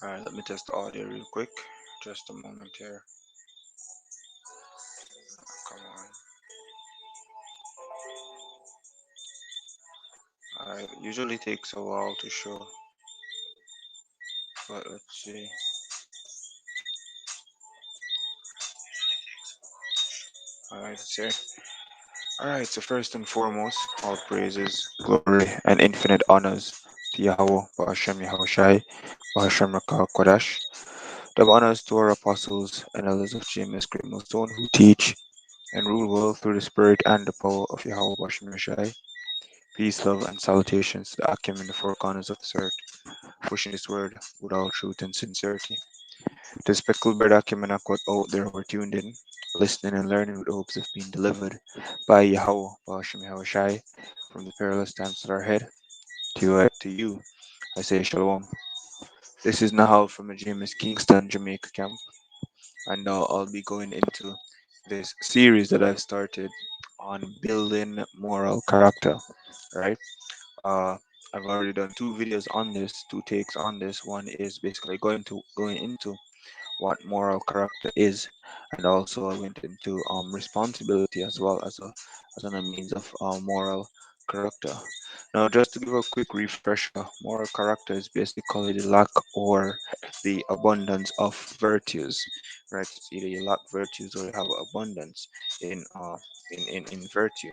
Alright, let me test the audio real quick. Just a moment here. Come on. Alright, usually takes a while to show, but let's see. Alright, it's here. Alright, so first and foremost, all praises, glory, and infinite honors to Yahweh, Ba'ashem Yahushai, Ba'ashem Rakah Kodash. Double honors to our apostles and elders of GMS Great Millstone who teach and rule well through the spirit and the power of Yahweh Ba'ashem Yahushai. Peace, love, and salutations to the Akim in the four corners of this earth, pushing this word with all truth and sincerity. To the speckled bird Akim and Akwat out there who are tuned in, listening and learning with hopes of being delivered by Yahweh, Ba'ashem Yahushai, from the perilous times that are ahead. To you, I say Shalom. This is Nahal from the GMS Kingston, Jamaica camp, and now I'll be going into this series that I've started on building moral character, right? Uh, I've already done two videos on this, two takes on this. One is basically going into what moral character is, and also I went into responsibility as well as a means of moral character. Now, just to give a quick refresher, moral character is basically the lack or the abundance of virtues, right? It's either you lack virtues or you have abundance in in virtue.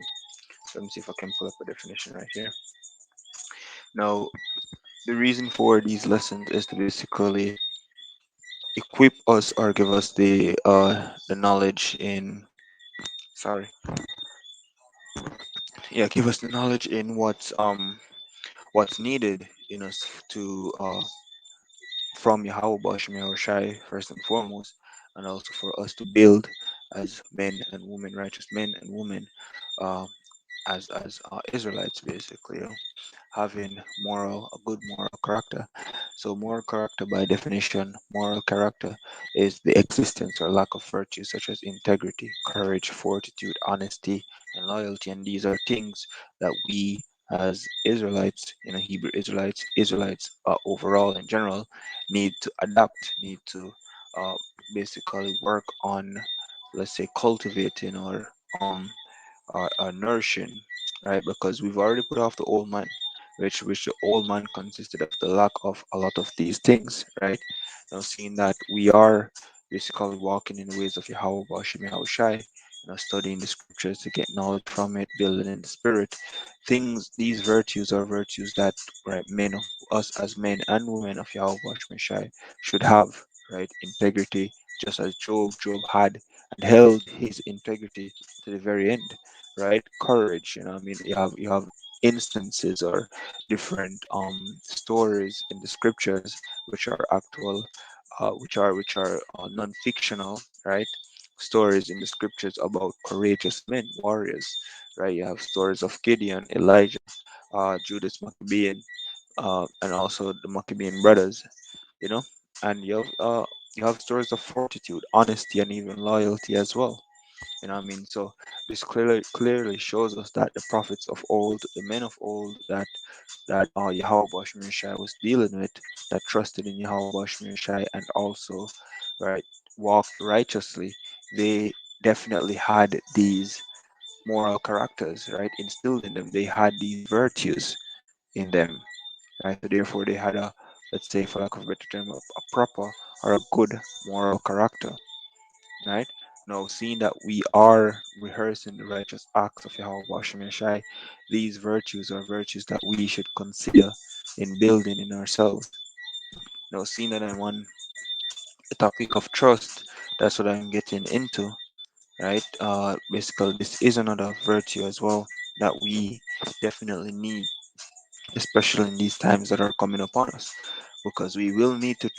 So let me see if I can pull up a definition right here. Now, the reason for these lessons is to basically equip us or give us the knowledge in, sorry, yeah, give us the knowledge in what's needed in us to from Yahweh Bashem Yahushai first and foremost, and also for us to build as men and women, righteous men and women, uh, as Israelites, basically, having a good moral character. So moral character, by definition, moral character is the existence or lack of virtues such as integrity, courage, fortitude, honesty, and loyalty. And these are things that we as Israelites, Hebrew Israelites overall in general, need to adapt, need to uh, basically work on, let's say, cultivating or nourishing, right? Because we've already put off the old man, which the old man consisted of the lack of a lot of these things, right? Now, seeing that we are basically walking in the ways of Yahweh Bashim Yahushai, studying the scriptures to get knowledge from it, building in the spirit, these virtues are virtues that, right, men of us as men and women of Yahweh Bashim Yahushai should have, right? Integrity, just as Job had and held his integrity to the very end, right? Courage, I mean, you have instances or different stories in the scriptures which are actual, which are non-fictional, right? Stories in the scriptures about courageous men, warriors, right? You have stories of Gideon, Elijah, Judas Maccabean, and also the Maccabean brothers, you know, and you have stories of fortitude, honesty, and even loyalty as well. What I mean? So this clearly shows us that the prophets of old, the men of old that Yahweh Bashmir Shai was dealing with, that trusted in Yahweh Bashmir Shai and also, right, walked righteously, they definitely had these moral characters, right, instilled in them. They had these virtues in them, right? So therefore they had a, let's say, for lack of a better term, a proper or a good moral character, right? Now, seeing that we are rehearsing the righteous acts of Yahweh Hashem Yeshai, these virtues are virtues that we should consider in building in ourselves. Now, seeing that I'm on the topic of trust, that's what I'm getting into, right? Basically, this is another virtue as well that we definitely need, especially in these times that are coming upon us, because we will need to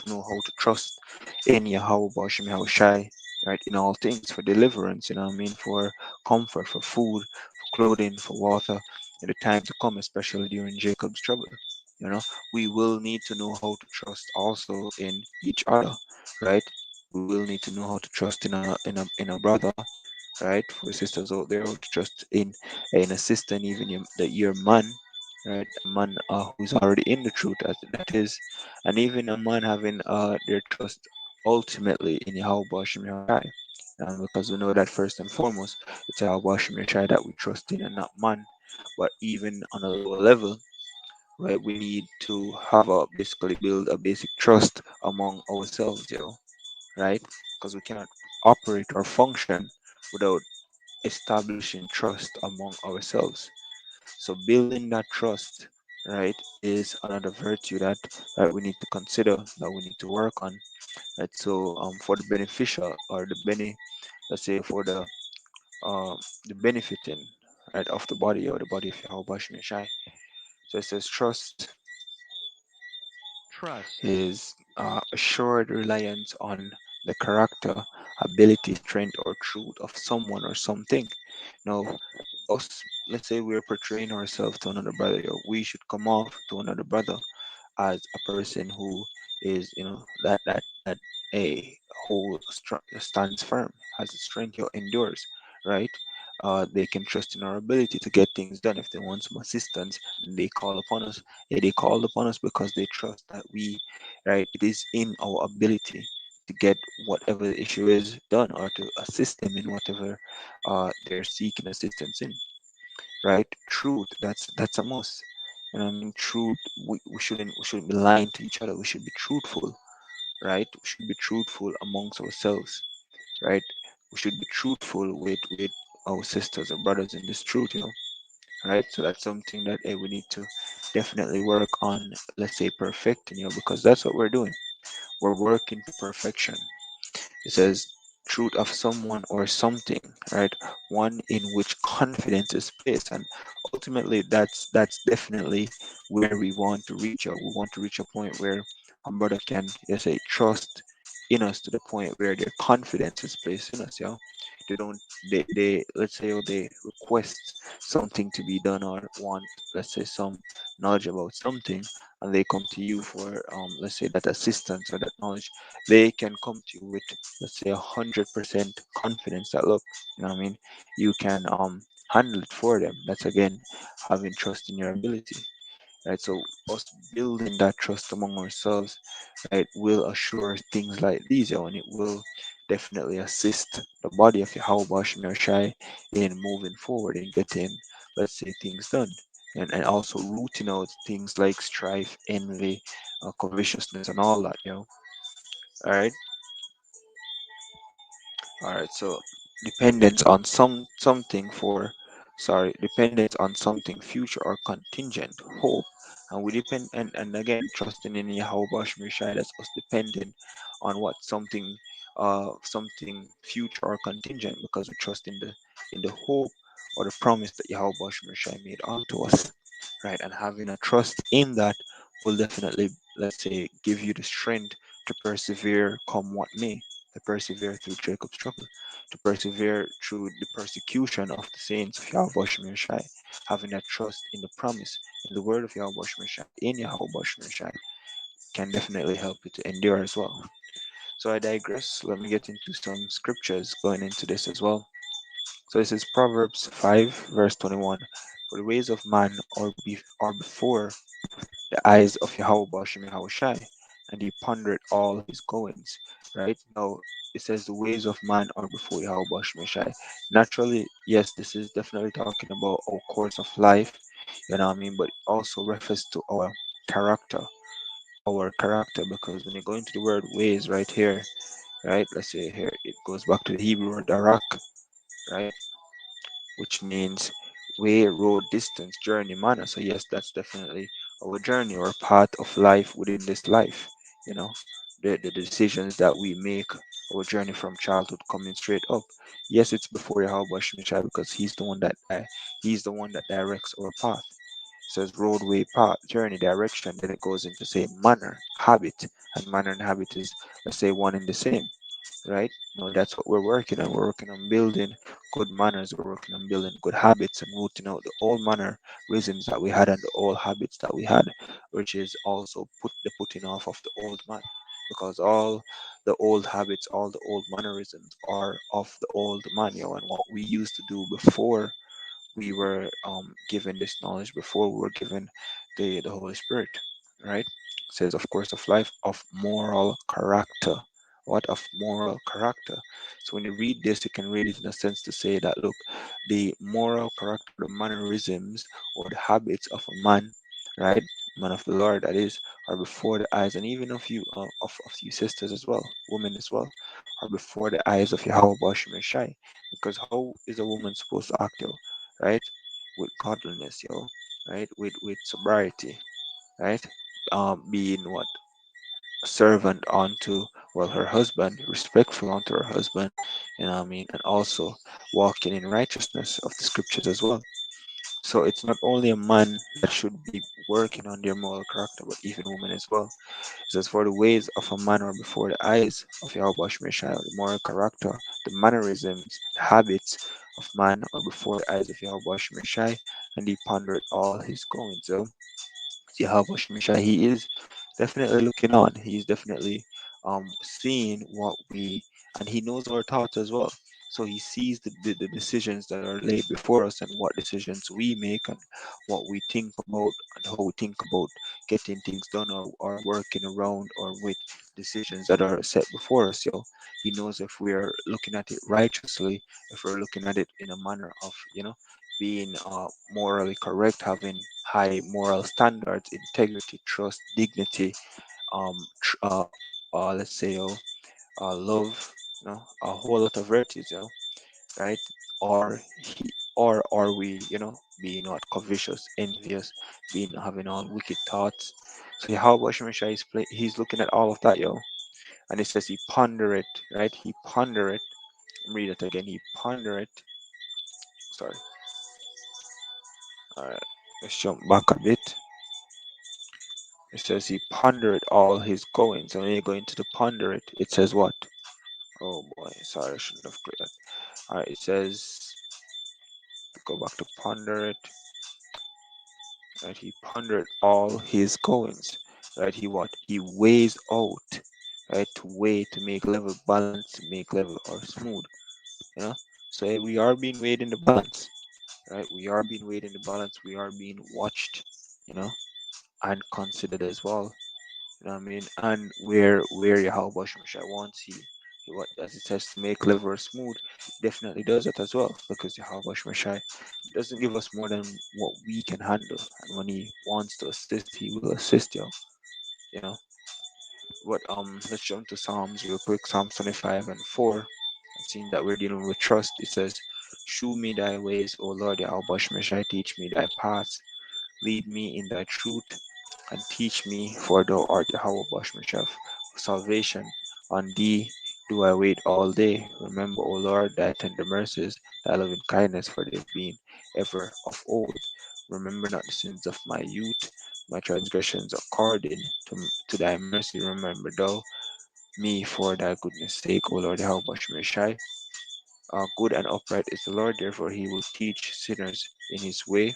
know how to trust in Yahweh Bashim Yahushai, right, in all things, for deliverance, I mean, for comfort, for food, for clothing, for water, in the time to come, especially during Jacob's trouble. You know, we will need to know how to trust also in each other, right? We will need to know how to trust in a brother, right? For sisters out there, how to trust in a sister, and even your man, right? A man who's already in the truth, as that is, and even a man having their trust ultimately in Yahweh Hashem Yahushai. Because we know that first and foremost, it's Yahweh Hashem Yahushai that we trust in and not man. But even on a lower level, right, we need to have a basically build a basic trust among ourselves, right? Because we cannot operate or function without establishing trust among ourselves. So building that trust, right, is another virtue that we need to consider, that we need to work on, right? So for the beneficial or the let's say for the benefiting, right, of the body or the body of Yahweh Bashim Yeshai. So it says trust Trust. is assured reliance on the character, ability, strength, or truth of someone or something. Now, us, let's say we're portraying ourselves to another brother, we should come off to another brother as a person who is, that a stands firm, has a strength, endures, right? They can trust in our ability to get things done. If they want some assistance, then they call upon us. Yeah, they call upon us because they trust that we, right, it is in our ability to get whatever the issue is done or to assist them in whatever they're seeking assistance in, right? Truth, that's a must. You know what I mean? Truth, we shouldn't be lying to each other. We should be truthful, right? We should be truthful amongst ourselves, right? We should be truthful with our sisters or brothers in this truth, right? So that's something that we need to definitely work on, let's say perfecting, because that's what we're doing. We're working to perfection. It says truth of someone or something, right? One in which confidence is placed, and ultimately that's definitely where we want to reach. Or we want to reach a point where a brother can, let's say, trust in us to the point where their confidence is placed in us. They don't. They let's say, they request something to be done or want, let's say, some knowledge about something, and they come to you for let's say that assistance or that knowledge. They can come to you with, let's say, 100% confidence that, look, you know what I mean, you can handle it for them. That's again having trust in your ability, right? So us building that trust among ourselves, right, will assure things like these, and it will definitely assist the body of Yahweh Bashim Shai in moving forward and getting, let's say, things done. And also rooting out things like strife, envy, covetousness, and all that, All right. All right, so dependence on something for, dependence on something future or contingent hope, and we depend, and again trusting in Yahweh Bashmir Shai, that's us depending on what something future or contingent, because we trust in the hope or the promise that Yahweh Bashmir Shai made unto us, right? And having a trust in that will definitely, let's say, give you the strength to persevere come what may, to persevere through Jacob's trouble, to persevere through the persecution of the saints of Yahweh Shai, Shai, having that trust in the promise, in the word of Yahweh Shai, in Yahweh Shai, can definitely help you to endure as well. So I digress. Let me get into some scriptures going into this as well. So this is Proverbs 5, verse 21. For the ways of man are before the eyes of Yahweh Bashem Yahushai, and he pondered all his goings. Right? Now it says the ways of man are before Yahweh Bashem Yahushai. Naturally, yes, this is definitely talking about our course of life, you know what I mean, but it also refers to character, our character, because when you go into the word ways right here, right, let's say here it goes back to the Hebrew word darak, right, which means way, road, distance, journey, manner. So yes, that's definitely our journey or path of life within this life. You know, the decisions that we make, our journey from childhood coming straight up. Yes, it's before Yahweh Shemishai, because he's the one that directs our path. It says roadway, path, journey, direction. Then it goes into say manner, habit, and manner and habit is, let's say, one and the same, right? No, that's what we're working on. We're working on building good manners. We're working on building good habits and rooting out the old manner reasons that we had and the old habits that we had, which is also putting off of the old man, because all the old habits, all the old mannerisms are of the old man, and what we used to do before we were given this knowledge before we were given the Holy Spirit, right? It says, of course, of life, of moral character. What of moral character? So when you read this, you can read it in a sense to say that, look, the moral character, the mannerisms or the habits of a man, right, man of the Lord, that is, are before the eyes, and even of you, of you sisters as well, women as well, are before the eyes of Yahweh Bashim Shai. Because how is a woman supposed to act, yo? Right? With godliness, yo, right? With sobriety, right? Being what? Servant unto, well, her husband, respectful unto her husband, you know what I mean, and also walking in righteousness of the scriptures as well. So it's not only a man that should be working on their moral character, but even women as well. It says, for the ways of a man are before the eyes of Yahweh Shemeshai, the moral character, the mannerisms, the habits of man are before the eyes of Yahweh Shemeshai, and he pondered all his goings. So Yahweh Shemeshai, he is definitely looking on. He's definitely seeing what we, and he knows our thoughts as well. So he sees the decisions that are laid before us and what decisions we make and what we think about and how we think about getting things done or working around or with decisions that are set before us. Yo, he knows if we are looking at it righteously, if we're looking at it in a manner of, being morally correct, having high moral standards, integrity, trust, dignity, tr- let's say, love, a whole lot of virtues, right? Or or are we, being not covetous, envious, being having all wicked thoughts? So Yahweh Shemeshai he's looking at all of that, yo, and it says he ponder it, right? He ponder it. Read it again. He ponder it. Sorry. All right. Let's jump back a bit. It says he pondered all his goings. And when you go into the ponder it, it says what? Oh boy, sorry, I shouldn't have clicked that. Alright, it says, go back to ponder it. Right, he pondered all his goings. Right, he what? He weighs out. Right, to weigh, to make level balance, to make level or smooth. You know, so we are being weighed in the balance. Right, we are being weighed in the balance. We are being watched. You know, and considered as well. You know what I mean? And where Yahweh Shai wants he what as it says to make clever or smooth, definitely does it as well. Because Yahweh Shai doesn't give us more than what we can handle. And when he wants to assist, he will assist you. You know. But let's jump to Psalms real quick. Psalms 25:4. Seeing that we're dealing with trust, it says, "Shew me thy ways, O Lord Yahweh Shai, teach me thy paths. Lead me in thy truth and teach me, for thou art Yahweh Bashmashaf, salvation. On thee do I wait all day. Remember, O Lord, thy tender mercies, thy loving kindness, for they've been ever of old. Remember not the sins of my youth, my transgressions according to thy mercy. Remember thou me for thy goodness sake, O Lord Yahweh Bashmashai. Good and upright is the Lord, therefore he will teach sinners in his way.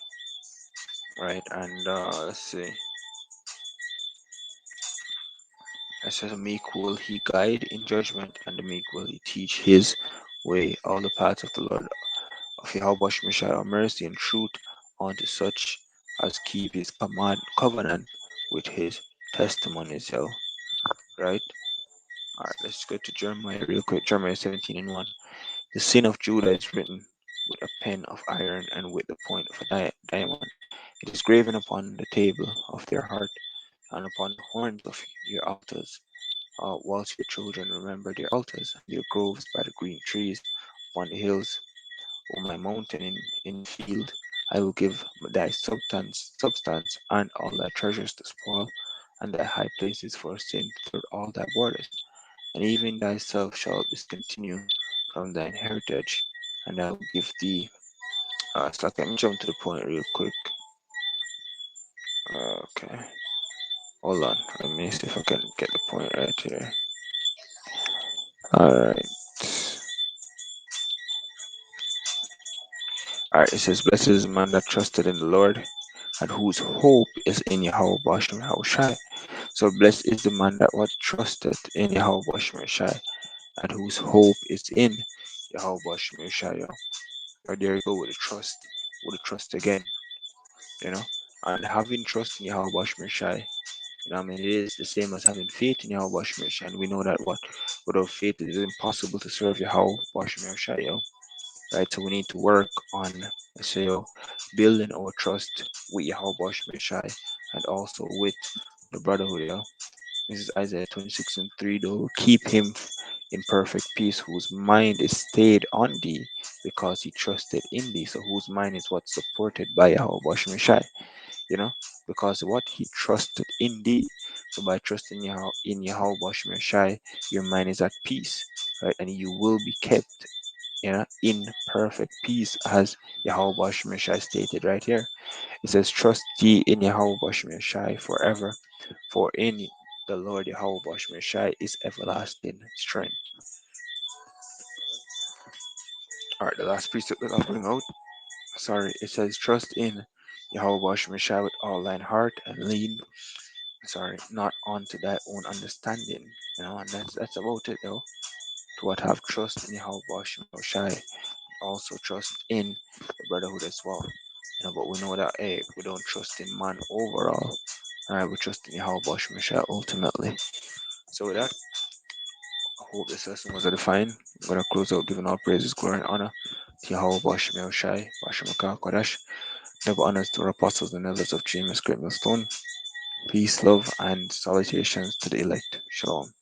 Right, and let's see. It says, a meek will he guide in judgment, and the meek will he teach his way. All the paths of the Lord of Yahweh Shemeshai are mercy and truth unto such as keep his covenant with his testimonies. Yo. Right? Alright, let's go to Jeremiah real quick. Jeremiah 17:1. The sin of Judah is written with a pen of iron and with the point of a diamond. It is graven upon the table of their heart and upon the horns of your altars. Whilst your children remember their altars and their groves by the green trees upon the hills, O my mountain in the field, I will give thy substance and all thy treasures to spoil, and thy high places for sin throughout all thy borders. And even thyself shall discontinue from thine heritage, and I will give thee. So let me jump to the point real quick. Okay, hold on. Let me see if I can get the point right here. All right. Alright, it says, blessed is the man that trusted in the Lord and whose hope is in Yahweh Bashem Shai. So blessed is the man that what trusted in Yahweh Bashem Shai and whose hope is in Yahweh Bashem Shai. Or there you go with the trust. would trust again, you know. And having trust in Yahweh Shai, I mean, it is the same as having faith in Yahweh Shai. And we know that what without faith it is impossible to serve Yahweh Shai, right? So we need to work on, let's say, building our trust with Yahweh Shai and also with the brotherhood, This is Isaiah 26:3. Though keep him in perfect peace, whose mind is stayed on thee, because he trusted in thee. So whose mind is what's supported by Yahweh Shai, you know, because what he trusted in thee. So by trusting in Yahweh Shai, your mind is at peace, right? And you will be kept, in perfect peace, as Yahweh Shai stated right here. It says, "Trust ye in Yahweh Shai forever, for in the Lord Yahweh Shai is everlasting strength." All right, the last precept that I'll bring out. Sorry, it says, "Trust in Yahweh Shai with all thine heart, and lean, not onto thy own understanding." And that's about it, To what have trust in Yahweh Shai, also trust in the brotherhood as well. But we know that, hey, we don't trust in man overall. All right, we trust in Yahweh Shai ultimately. So with that, I hope this lesson was edifying. I'm gonna close out giving all praises, glory, and honor to Yahweh Shai, Bashimaka Kodash. Double honors to our apostles and elders of James Great Millstone. Peace, love, and salutations to the elect. Shalom.